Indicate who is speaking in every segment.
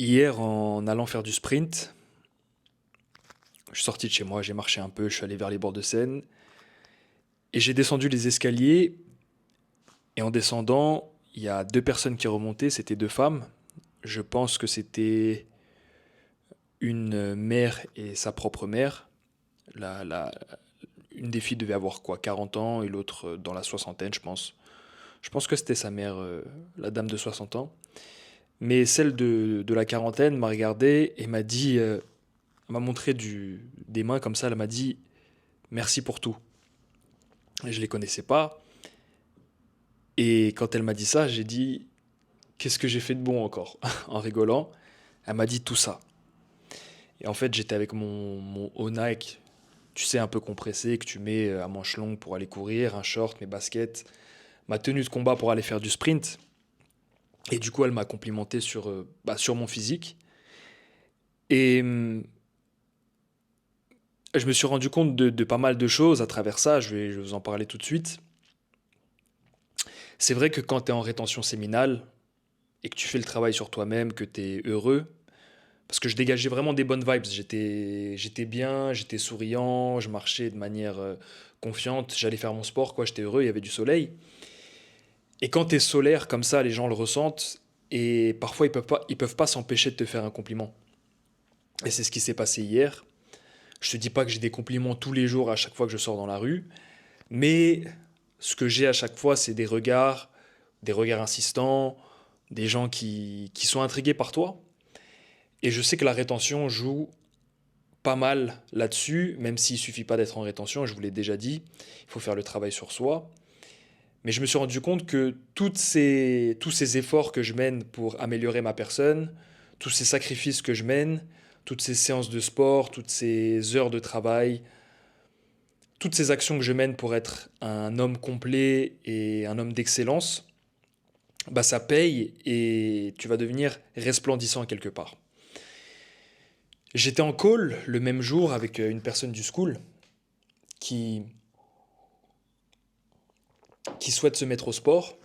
Speaker 1: Hier, en allant faire du sprint, je suis sorti de chez moi, j'ai marché un peu, je suis allé vers les bords de Seine et j'ai descendu les escaliers. Et en descendant, il y a deux personnes qui remontaient, c'était deux femmes. Je pense que c'était une mère et sa propre mère. La, la- une des filles devait avoir quoi, 40 ans et l'autre dans la soixantaine, je pense. Je pense que c'était sa mère, la dame de 60 ans. Mais celle de la quarantaine m'a regardé et m'a dit, elle m'a montré des mains comme ça, elle m'a dit merci pour tout. Et je les connaissais pas. Et quand elle m'a dit ça, j'ai dit qu'est-ce que j'ai fait de bon encore en rigolant. Elle m'a dit tout ça. Et en fait, j'étais avec mon haut Nike, tu sais, un peu compressé, que tu mets à manches longues pour aller courir, un short, mes baskets, ma tenue de combat pour aller faire du sprint. Et du coup, elle m'a complimenté sur mon physique. Et je me suis rendu compte de pas mal de choses à travers ça. Je vais vous en parler tout de suite. C'est vrai que quand tu es en rétention séminale et que tu fais le travail sur toi-même, que tu es heureux, parce que je dégageais vraiment des bonnes vibes. J'étais bien, j'étais souriant, je marchais de manière confiante, j'allais faire mon sport, quoi, j'étais heureux, il y avait du soleil. Et quand t'es solaire comme ça, les gens le ressentent et parfois ils peuvent pas s'empêcher de te faire un compliment. Et c'est ce qui s'est passé hier. Je te dis pas que j'ai des compliments tous les jours à chaque fois que je sors dans la rue, mais ce que j'ai à chaque fois, c'est des regards insistants, des gens qui sont intrigués par toi. Et je sais que la rétention joue pas mal là-dessus, même s'il suffit pas d'être en rétention, je vous l'ai déjà dit, il faut faire le travail sur soi. Mais je me suis rendu compte que tous ces efforts que je mène pour améliorer ma personne, tous ces sacrifices que je mène, toutes ces séances de sport, toutes ces heures de travail, toutes ces actions que je mène pour être un homme complet et un homme d'excellence, bah ça paye et tu vas devenir resplendissant quelque part. J'étais en call le même jour avec une personne du school qui, qui souhaite se mettre au sport.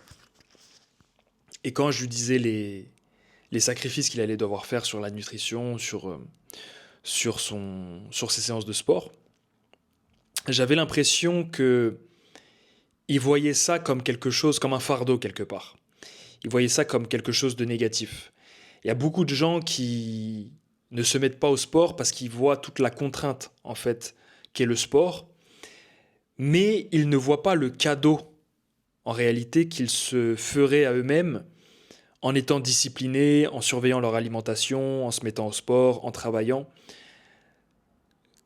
Speaker 1: Et quand je lui disais les sacrifices qu'il allait devoir faire sur la nutrition, sur ses séances de sport, j'avais l'impression que il voyait ça comme quelque chose, comme un fardeau quelque part. Il voyait ça comme quelque chose de négatif. Il y a beaucoup de gens qui ne se mettent pas au sport parce qu'ils voient toute la contrainte, en fait, qu'est le sport, mais ils ne voient pas le cadeau, en réalité, qu'ils se feraient à eux-mêmes en étant disciplinés, en surveillant leur alimentation, en se mettant au sport, en travaillant.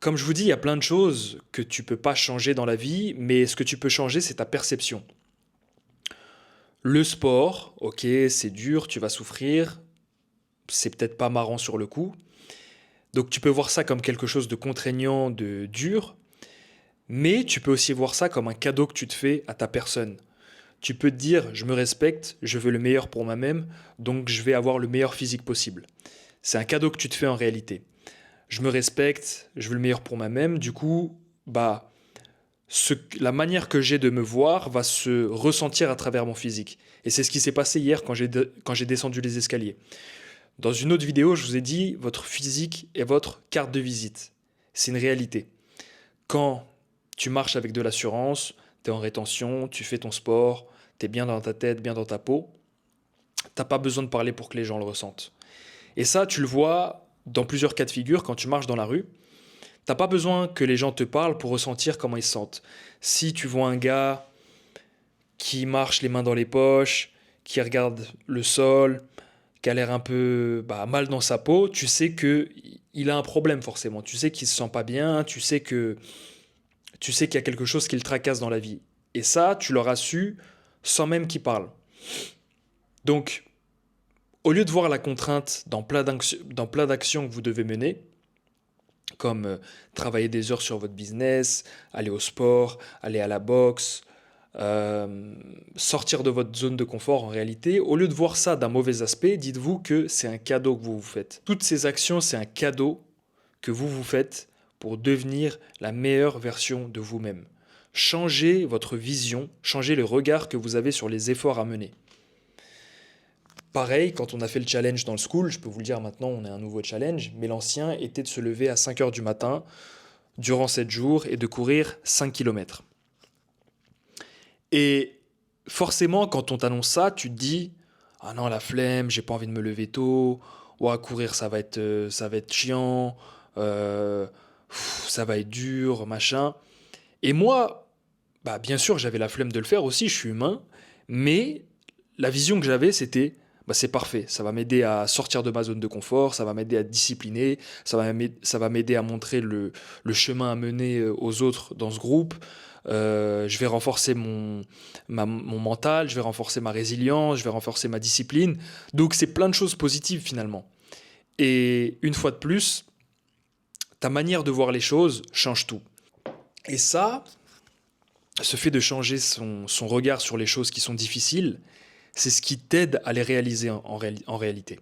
Speaker 1: Comme je vous dis, il y a plein de choses que tu peux pas changer dans la vie, mais ce que tu peux changer, c'est ta perception. Le sport, ok, c'est dur, tu vas souffrir, c'est peut-être pas marrant sur le coup. Donc tu peux voir ça comme quelque chose de contraignant, de dur, mais tu peux aussi voir ça comme un cadeau que tu te fais à ta personne. Tu peux te dire, je me respecte, je veux le meilleur pour moi-même, donc je vais avoir le meilleur physique possible. C'est un cadeau que tu te fais en réalité. Je me respecte, je veux le meilleur pour moi-même, du coup, bah, la manière que j'ai de me voir va se ressentir à travers mon physique. Et c'est ce qui s'est passé hier quand j'ai descendu les escaliers. Dans une autre vidéo, je vous ai dit, votre physique est votre carte de visite. C'est une réalité. Quand tu marches avec de l'assurance, tu es en rétention, tu fais ton sport, tu es bien dans ta tête, bien dans ta peau, t'as pas besoin de parler pour que les gens le ressentent. Et ça, tu le vois dans plusieurs cas de figure quand tu marches dans la rue. T'as pas besoin que les gens te parlent pour ressentir comment ils se sentent. Si tu vois un gars qui marche les mains dans les poches, qui regarde le sol, qui a l'air un peu mal dans sa peau, tu sais que il a un problème forcément. Tu sais qu'il se sent pas bien, tu sais qu'il y a quelque chose qui le tracasse dans la vie. Et ça, tu l'auras su sans même qu'il parle. Donc, au lieu de voir la contrainte dans plein d'actions que vous devez mener, comme travailler des heures sur votre business, aller au sport, aller à la boxe, euh, sortir de votre zone de confort en réalité, au lieu de voir ça d'un mauvais aspect, dites-vous que c'est un cadeau que vous vous faites. Toutes ces actions, c'est un cadeau que vous vous faites pour devenir la meilleure version de vous-même. Changez votre vision, changez le regard que vous avez sur les efforts à mener. Pareil, quand on a fait le challenge dans le school, je peux vous le dire maintenant, on a un nouveau challenge, mais l'ancien était de se lever à 5 heures du matin durant 7 jours et de courir 5 kilomètres. Et forcément, quand on t'annonce ça, tu te dis, ah non, la flemme, j'ai pas envie de me lever tôt, ouah, courir ça va être chiant, euh, ça va être dur, machin. Et moi, bah, bien sûr, j'avais la flemme de le faire aussi, je suis humain, mais la vision que j'avais, c'était, bah, c'est parfait, ça va m'aider à sortir de ma zone de confort, ça va m'aider à discipliner, ça va m'aider à montrer le chemin à mener aux autres dans ce groupe. Je vais renforcer mon mental, je vais renforcer ma résilience, je vais renforcer ma discipline. Donc c'est plein de choses positives finalement. Et une fois de plus, ta manière de voir les choses change tout. Et ça, ce fait de changer son regard sur les choses qui sont difficiles, c'est ce qui t'aide à les réaliser en réalité.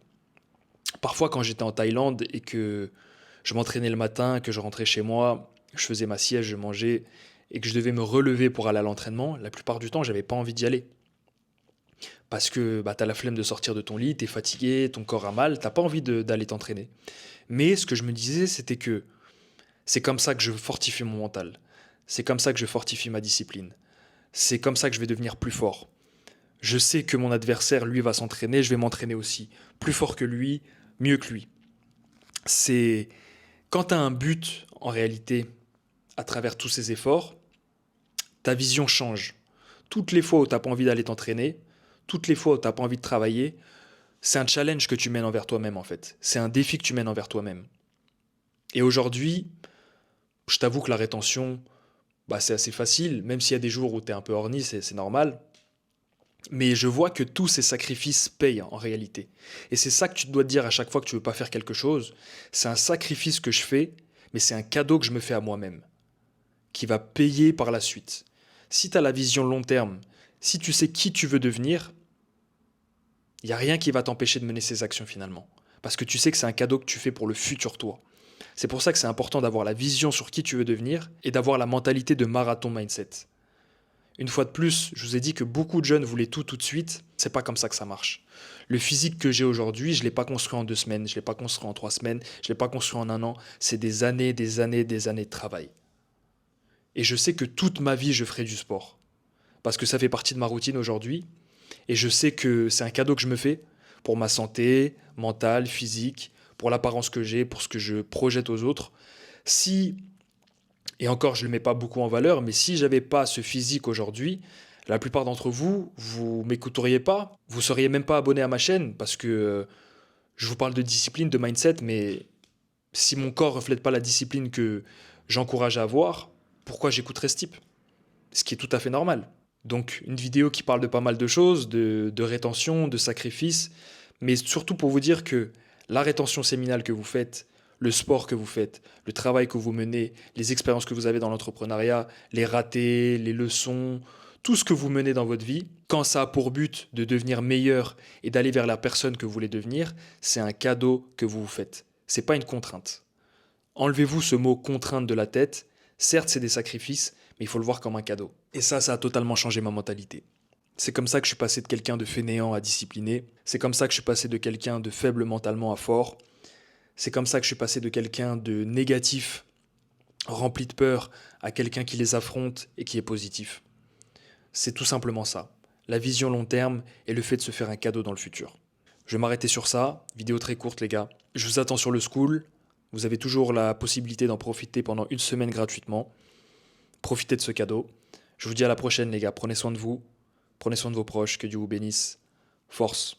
Speaker 1: Parfois, quand j'étais en Thaïlande et que je m'entraînais le matin, que je rentrais chez moi, je faisais ma sieste, je mangeais, et que je devais me relever pour aller à l'entraînement, la plupart du temps, j'avais pas envie d'y aller. Parce que bah, t'as la flemme de sortir de ton lit, t'es fatigué, ton corps a mal, t'as pas envie d'aller t'entraîner. Mais ce que je me disais, c'était que c'est comme ça que je fortifie mon mental. C'est comme ça que je fortifie ma discipline. C'est comme ça que je vais devenir plus fort. Je sais que mon adversaire, lui, va s'entraîner, je vais m'entraîner aussi. Plus fort que lui, mieux que lui. C'est quand tu as un but, en réalité, à travers tous ces efforts, ta vision change. Toutes les fois où tu n'as pas envie d'aller t'entraîner, toutes les fois où tu n'as pas envie de travailler, c'est un challenge que tu mènes envers toi-même, en fait. C'est un défi que tu mènes envers toi-même. Et aujourd'hui, je t'avoue que la rétention, bah, c'est assez facile, même s'il y a des jours où tu es un peu orni, c'est normal. Mais je vois que tous ces sacrifices payent en réalité. Et c'est ça que tu dois te dire à chaque fois que tu veux pas faire quelque chose. C'est un sacrifice que je fais, mais c'est un cadeau que je me fais à moi-même, qui va payer par la suite. Si tu as la vision long terme, si tu sais qui tu veux devenir, il n'y a rien qui va t'empêcher de mener ces actions finalement. Parce que tu sais que c'est un cadeau que tu fais pour le futur toi. C'est pour ça que c'est important d'avoir la vision sur qui tu veux devenir et d'avoir la mentalité de marathon mindset. Une fois de plus, je vous ai dit que beaucoup de jeunes voulaient tout de suite. C'est pas comme ça que ça marche. Le physique que j'ai aujourd'hui, je l'ai pas construit en 2 semaines, je l'ai pas construit en 3 semaines, je l'ai pas construit en un an. C'est des années, des années, des années de travail. Et je sais que toute ma vie, je ferai du sport. Parce que ça fait partie de ma routine aujourd'hui. Et je sais que c'est un cadeau que je me fais pour ma santé mentale, physique, pour l'apparence que j'ai, pour ce que je projette aux autres. Si Et encore, je ne le mets pas beaucoup en valeur, mais si j'avais pas ce physique aujourd'hui, la plupart d'entre vous, vous m'écouteriez pas, vous seriez même pas abonné à ma chaîne, parce que je vous parle de discipline, de mindset, mais si mon corps reflète pas la discipline que j'encourage à avoir, pourquoi j'écouterais ce type? Ce qui est tout à fait normal. Donc une vidéo qui parle de pas mal de choses, de rétention, de sacrifice, mais surtout pour vous dire que la rétention séminale que vous faites, le sport que vous faites, le travail que vous menez, les expériences que vous avez dans l'entrepreneuriat, les ratés, les leçons, tout ce que vous menez dans votre vie, quand ça a pour but de devenir meilleur et d'aller vers la personne que vous voulez devenir, c'est un cadeau que vous vous faites. C'est pas une contrainte. Enlevez-vous ce mot contrainte de la tête. Certes, c'est des sacrifices, mais il faut le voir comme un cadeau. Et ça a totalement changé ma mentalité. C'est comme ça que je suis passé de quelqu'un de fainéant à discipliné. C'est comme ça que je suis passé de quelqu'un de faible mentalement à fort. C'est comme ça que je suis passé de quelqu'un de négatif, rempli de peur, à quelqu'un qui les affronte et qui est positif. C'est tout simplement ça. La vision long terme et le fait de se faire un cadeau dans le futur. Je vais m'arrêter sur ça. Vidéo très courte les gars. Je vous attends sur le school. Vous avez toujours la possibilité d'en profiter pendant 1 semaine gratuitement. Profitez de ce cadeau. Je vous dis à la prochaine les gars. Prenez soin de vous. Prenez soin de vos proches. Que Dieu vous bénisse. Force.